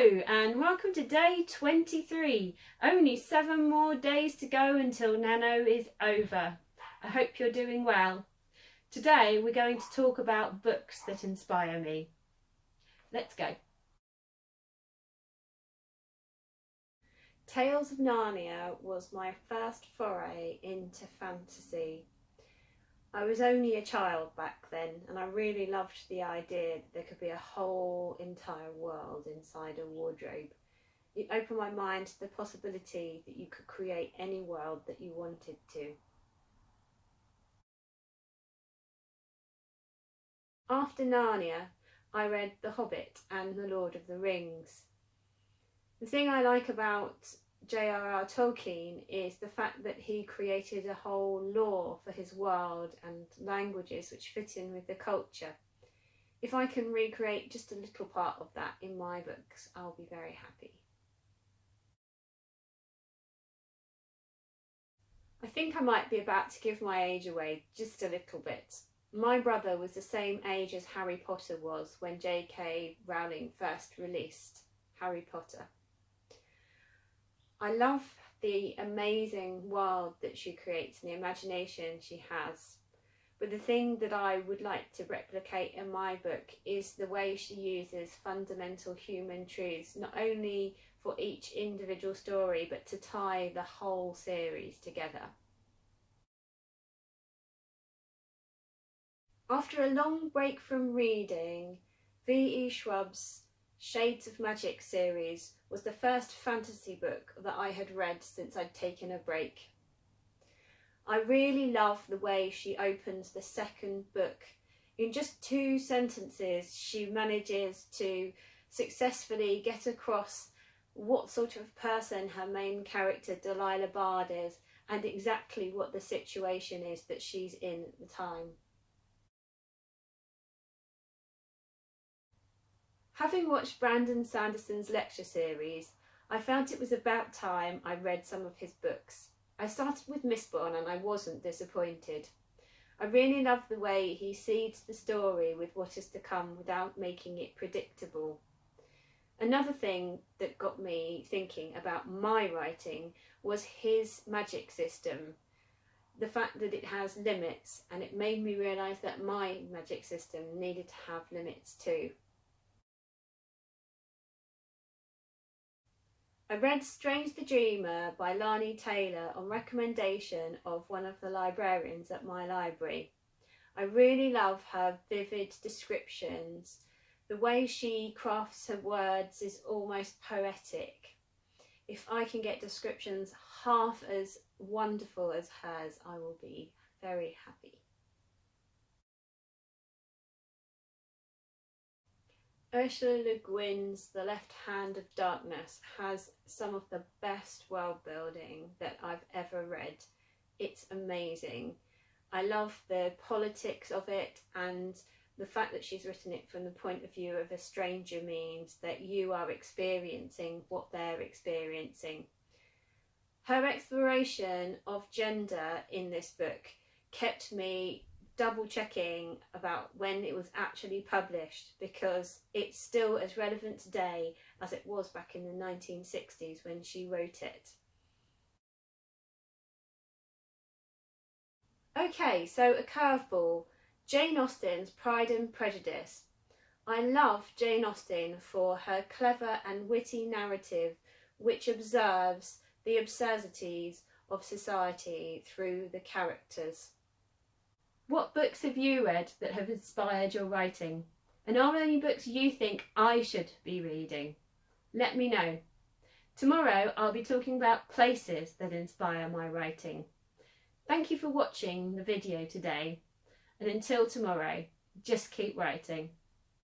Hello and welcome to day 23. Only 7 more days to go until Nano is over. I hope you're doing well. Today we're going to talk about books that inspire me. Let's go. Tales of Narnia was my first foray into fantasy. I was only a child back then and I really loved the idea that there could be a whole entire world inside a wardrobe. It opened my mind to the possibility that you could create any world that you wanted to. After Narnia, I read The Hobbit and The Lord of the Rings. The thing I like about J.R.R. Tolkien is the fact that he created a whole lore for his world and languages which fit in with the culture. If I can recreate just a little part of that in my books, I'll be very happy. I think I might be about to give my age away just a little bit. My brother was the same age as Harry Potter was when J.K. Rowling first released Harry Potter. I love the amazing world that she creates and the imagination she has. But the thing that I would like to replicate in my book is the way she uses fundamental human truths, not only for each individual story, but to tie the whole series together. After a long break from reading, V.E. Schwab's Shades of Magic series was the first fantasy book that I had read since I'd taken a break. I really love the way she opens the second book. In just 2 sentences, she manages to successfully get across what sort of person her main character Delilah Bard is and exactly what the situation is that she's in at the time. Having watched Brandon Sanderson's lecture series, I felt it was about time I read some of his books. I started with Mistborn and I wasn't disappointed. I really love the way he seeds the story with what is to come without making it predictable. Another thing that got me thinking about my writing was his magic system. The fact that it has limits, and it made me realise that my magic system needed to have limits too. I read Strange the Dreamer by Lani Taylor on recommendation of one of the librarians at my library. I really love her vivid descriptions. The way she crafts her words is almost poetic. If I can get descriptions half as wonderful as hers, I will be very happy. Ursula Le Guin's The Left Hand of Darkness has some of the best world building that I've ever read. It's amazing. I love the politics of it, and the fact that she's written it from the point of view of a stranger means that you are experiencing what they're experiencing. Her exploration of gender in this book kept me double checking about when it was actually published, because it's still as relevant today as it was back in the 1960s when she wrote it. Okay, so a curveball. Jane Austen's Pride and Prejudice. I love Jane Austen for her clever and witty narrative which observes the absurdities of society through the characters. What books have you read that have inspired your writing? And are there any books you think I should be reading? Let me know. Tomorrow I'll be talking about places that inspire my writing. Thank you for watching the video today, and until tomorrow, just keep writing.